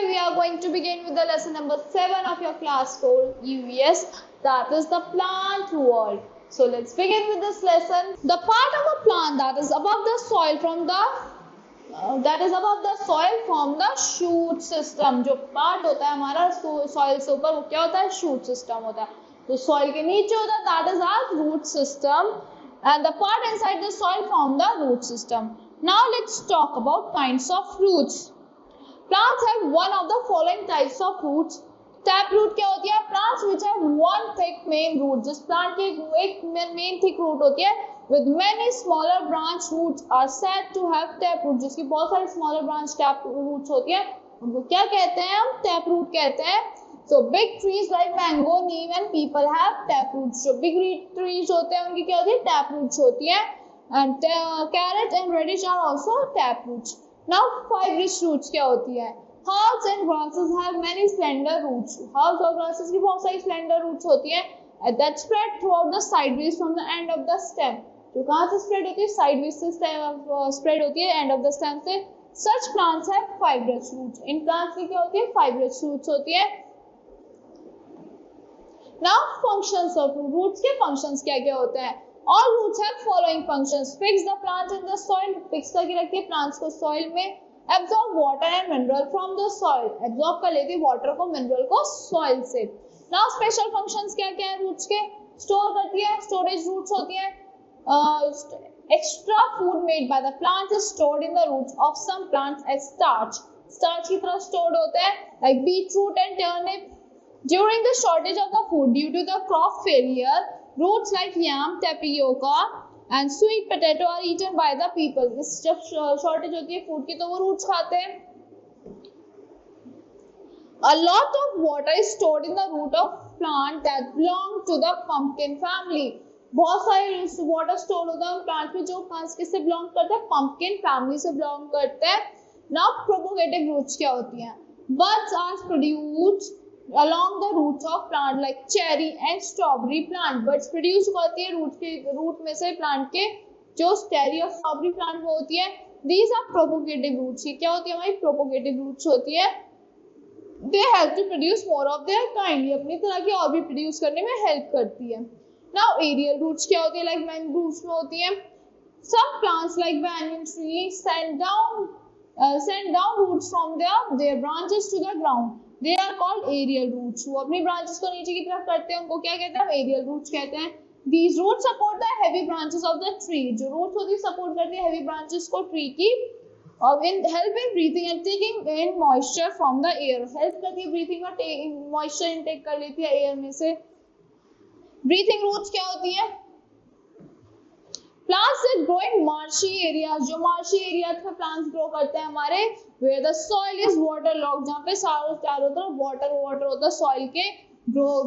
Today we are going to begin with the lesson number 7 of your class 4 EVS, that is the plant world. So let's begin with this lesson. The part of a plant that is above the soil from the shoot system. जो part होता है हमारा soil से ऊपर वो क्या होता है? Shoot system होता है. तो soil के नीचे होता है that is our root system, and the part inside the soil from the root system. Now let's talk about kinds of roots. Plants have one of the following types of roots. Taproot क्या होती है? Plants which have one thick main root. जिस plant की एक main thick root होती है, with many smaller branch roots are said to have taproot. जिसकी बहुत सारी smaller branch taproots होती है, उनको क्या कहते हैं? हम taproot कहते हैं. So big trees like mango, neem and people have taproots. जो big trees होते हैं उनकी क्या होती है? Taproots होती है. And carrot and radish are also taproots. Now fibrous roots क्या होती है? Herbs and grasses have many slender roots. Herbs और grasses की बहुत सारी slender roots होती हैं that spread throughout the sideways from the end of the stem. जो कहाँ से spread होती है? Sideways से spread होती है end of the stem से. Such plants have fibrous roots. In plants की क्या होती है? Fibrous roots होती है. Now functions of roots के functions क्या क्या होते हैं? All roots have following functions. Fix the plant in the soil. Fix करके रखिए plants को soil में. Absorb water and mineral from the soil. Absorb कर लेती है water को mineral को soil से. Now special functions क्या क्या है roots के? Store करती है. Storage roots होती है. Extra food made by the plant is stored in the roots of some plants as starch. Starch की तरह stored होता है like beetroot and turnip. During the shortage of the food due to the crop failure, roots like yam, tapioca and sweet potato are eaten by the people. जब shortage होती है food की तो वो roots खाते हैं. A lot of water is stored in the root of plant that belong to the pumpkin family. बहुत सारे water stored होता है उन plant में जो plants किससे belong करते हैं? Pumpkin family से belong करते हैं. Now propagative roots क्या होती हैं? Buds are produced along the roots of plant like cherry and strawberry plant. Buds produce होती है root में से plant के जो cherry और strawberry plant वो होती है. These are propagative roots. ये क्या होती है? हमारी propagative roots होती है. They help to produce more of their kind. ये अपनी तरह की और भी produce करने में help करती है. Now aerial roots क्या होती है? Like mangroves में होती है. Some plants like banyan tree send down roots from their branches to the ground. They are called aerial roots. वो अपनी branches को नीचे की तरफ करते हैं, उनको क्या कहते हैं? Aerial roots कहते हैं. These roots support the heavy branches of the tree. जो roots होती है support करती है heavy branches को tree की, और help in breathing and taking in moisture from the air. Help करती है breathing और moisture intake कर लेती है air में से. Breathing roots क्या होती है? Plants that grow in marshy areas. जो marshy areas में plants grow करते हैं हमारे, where the soil is waterlogged, जहाँ पे चारों तरफ water होता है soil के,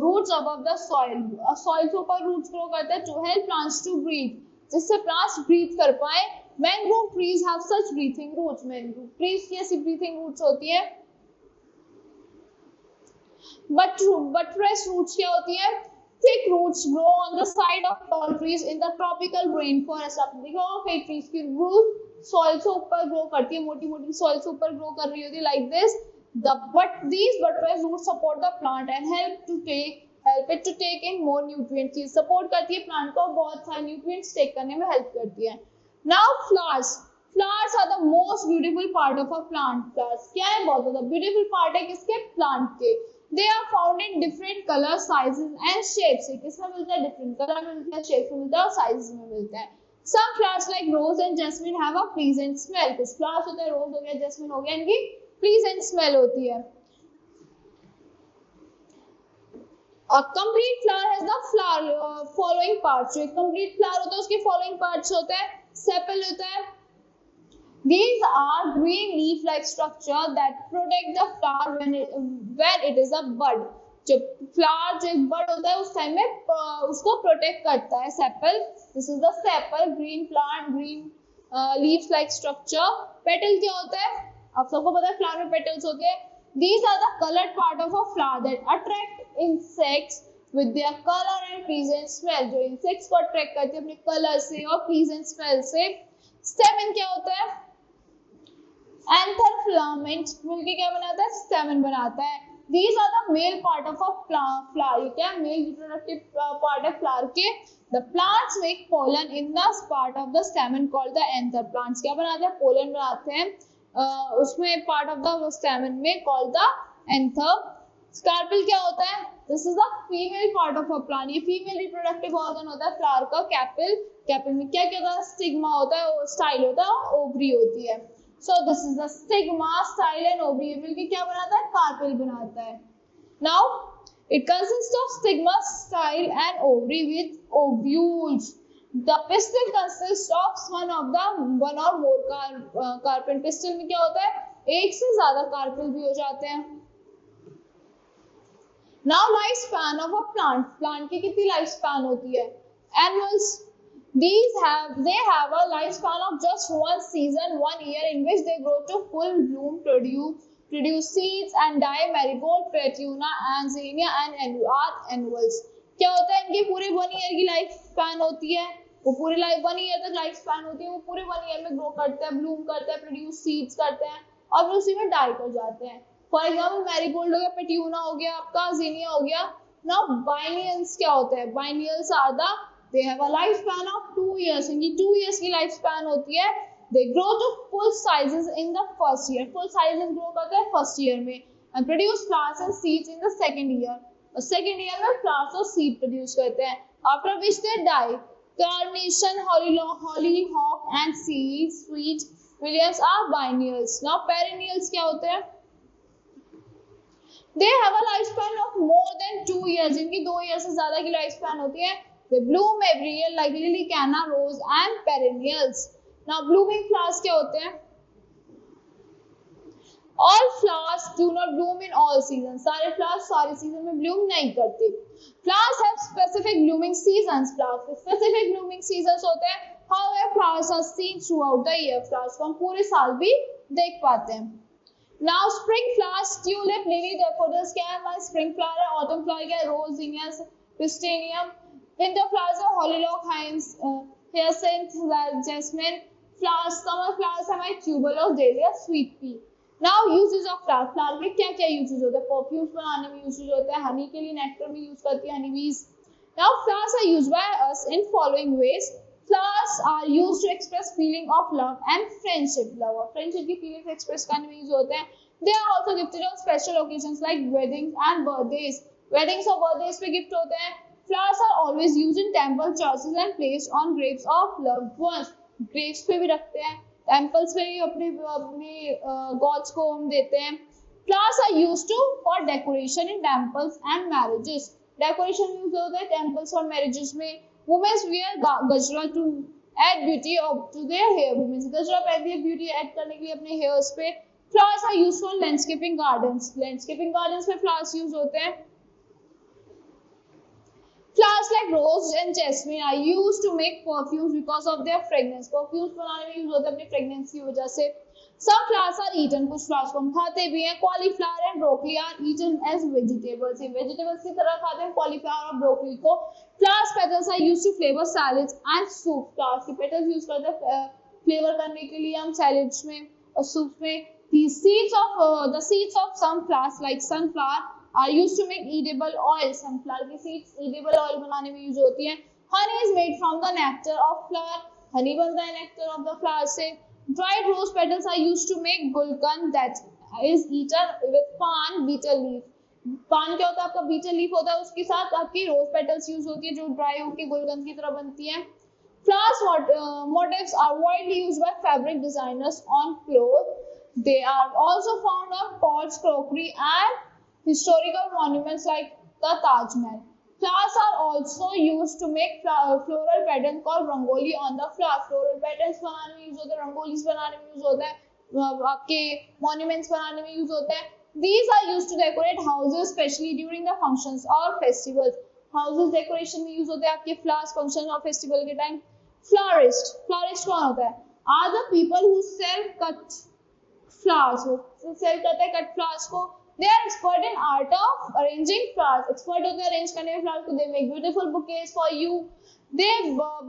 roots above the soil. Soil के ऊपर roots grow करते हैं to help plants to breathe, जिससे plants breathe कर पाए. Mangrove trees have such breathing roots. Mangrove trees की ऐसी breathing roots होती है. Buttress roots क्या होती है? Thick roots grow on the side of tall trees in the tropical rainforest. आप देखो fig trees की roots soil से ऊपर grow करती है, मोटी soil से ऊपर grow कर रही होती है like this. These buttress roots support the plant and help it to take in more nutrients. ये support करती है plant को, बहुत सारे nutrients take करने में help करती है. Now flowers. Flowers are the most beautiful part of a plant. Flowers क्या है? बहुत ज़्यादा beautiful part है किसके? Plant के. They are found in different colors, sizes and shapes. किसमें मिलता है? Different color में मिलता है, shapes में मिलता है और sizes में मिलता है. Some flowers like rose and jasmine have a pleasant smell. कुछ flowers होते हैं, rose हो गया, jasmine हो गया, इनकी pleasant smell होती है. A complete flower has the following parts. जो एक complete flower होता है उसके following parts होते हैं. Sepal होता है. These are green leaf-like structure that protect the flower when it is a bud. जो flower जो एक bud होता है उस time में उसको protect करता है sepal. This is the sepal, green plant, green leaf-like structure. Petal क्या होता है? आप सबको पता है flower में petals होते हैं. These are the colored part of a flower that attract insects with their color and pleasant smell. जो insects को attract करते हैं अपने color से और pleasant smell से. Stamen क्या होता है? एंथर फिलामेंट मिलके क्या बनाता है, स्टेमन बनाता है। These are the male part of a flower. ये क्या मेल रिप्रोडक्टिव पार्ट है फ्लावर के। The plants make pollen in the part of the stamen called the anther. Plants क्या बनाते हैं, पोलन बनाते हैं उसमें पार्ट ऑफ द स्टेमन में called the anther. स्कार्पिल क्या होता है, this is the female part of a plant. ये फीमेल रिप्रोडक्टिव ऑर्गन होता है फ्लावर का। कैपिल, कैपिल में क्या क्या होता है, स्टिग्मा होता है, स्टाइल होता है और ओवरी होती है। So this is the stigma, style and ovary मिलके क्या बनाता है, कार्पेल बनाता है। Now it consists of stigma, style and ovary with ovules. The pistil consists of one or more carpel. Pistil में क्या होता है, एक से ज्यादा कार्पेल भी हो जाते हैं। Now life span of a plant. Plant की कितनी लाइफ स्पैन होती है, Annuals. They have a lifespan of just one season, 1 year, in which they grow to full bloom, produce seeds and die. Marigold, Petuna, Anzinia and annuals. क्या होता है, इनकी पूरी 1 year की लाइफ स्पैन होती है। वो पूरी लाइफ 1 ईयर तक लाइफ स्पैन होती है। वो पूरे 1 ईयर में ग्रो करते हैं, ब्लूम करते हैं, प्रोड्यूस सीड्स करते हैं और फिर उसी में डाई कर जाते हैं। फॉर एग्जाम्पल मैरीगोल्ड हो गया, पेट्यूना हो गया, आपका जीनिया हो गया। नाउ बाइनियल्स क्या होते हैं, biennials are the they have a lifespan of 2 years. इनकी 2 years की लाइफ स्पैन होती है। they grow to full sizes in the first year. full sizes grow करते हैं फर्स्ट ईयर में and produce flowers and seeds in the second year. और second year में flowers और seed produce करते हैं, after which they die. Carnation, hollyhock and sweet williams are biennials. Now perennials क्या होते हैं, they have a lifespan of more than 2 years. इनकी 2 years से ज्यादा की लाइफ स्पैन होती है। They bloom every year like lily, canna, rose and perennials. Now blooming flowers क्या होते हैं, all flowers do not bloom in all seasons. सारे flowers सारे सीजन में bloom नहीं करते। Flowers have specific blooming seasons. Flowers के specific blooming seasons होते हैं। However, flowers are seen throughout the year. Flowers को हम पूरे साल भी देख पाते हैं। Now spring flowers, tulip, lily, daffodils क्या है हमारे spring flower है। autumn flower क्या है, rose, zinnias, crysantthemum। winter flowers are hollyhock, hyacinth, jasmine flowers। summer flowers हमारे tuberose, dahlia, sweet pea। Now uses of flower. flower में क्या क्या uses होता है, perfumes बनाने में uses होता है, honey के लिए nectar में use करती है honey bees। Now flowers are used by us in following ways. Flowers are used to express feeling of love and friendship. love और friendship की feelings express करने में use होते हैं। They are also gifted on special occasions like weddings and birthdays. weddings और birthdays पे gift होते हैं। Flowers are always used in temple, churches and placed on graves of loved ones. graves पे भी रखते हैं, temples पे भी अपने gods को हम देते हैं। Flowers are used for decoration in temples and marriages. decoration use होता है temples और marriages में। women wear gajra to add beauty to their hair. women gajra पहनती है beauty add करने के लिए अपने hairs पे। Flowers are used for landscaping gardens. landscaping gardens में flowers use होते हैं। Flowers like rose and jasmine are used to make perfumes because of their fragrance. Perfumes बनाने में use होते हैं अपनी fragrance की वजह से। Some flowers are eaten. कुछ flowers को हम खाते भी हैं। Cauliflower and broccoli are eaten as vegetables. ये vegetables की तरह खाते हैं cauliflower और broccoli को। Flowers petals are used to flavor salads and soup. Flowers की petals use करते हैं flavor करने के लिए हम salads में और soup में। The seeds of some flowers like sunflower are used to make edible oil. sunflower की seeds edible oil बनाने में use होती हैं। Honey is made from the nectar of flower. honey बनता है nectar of the flower से। dried rose petals are used to make gulkan that is eaten with pan betel leaf. पान क्या होता है आपका, betel leaf होता है, उसके साथ आपकी rose petals use होती है जो dry होकर गुलकंद की तरह बनती है। Flowers motifs are widely used by fabric designers on clothes. They are also found on pots, crockery and historical monuments like the Taj Mahal. Flowers are also used to make floral patterns called rangoli on the flower. Floral patterns बनाने में use होता है, rangolis बनाने में use होता है, आपके monuments बनाने में use होता है। These are used to decorate houses, especially during the functions or festivals. Houses decoration में use होते हैं आपके flowers functions और festival के time। Florist कौन होता है? Are the people who sell cut flowers. वो sell करते हैं cut flowers को। They are expert in art of arranging flowers. Expert होते हैं arrange करने में flowers को। They make beautiful bouquets for you. They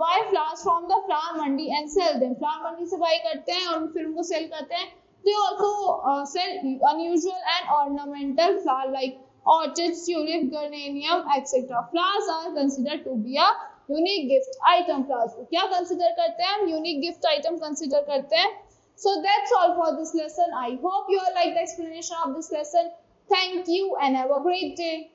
buy flowers from the flower mandi and sell them. Flower mandi से buy करते हैं और फिर उनको sell करते हैं। They also sell unusual and ornamental flowers like orchids, tulip, geranium, etc. Flowers are considered to be a unique gift item. Flowers को क्या consider करते हैं हम? Unique gift item consider करते हैं. So that's all for this lesson. I hope you all like the explanation of this lesson. Thank you and have a great day.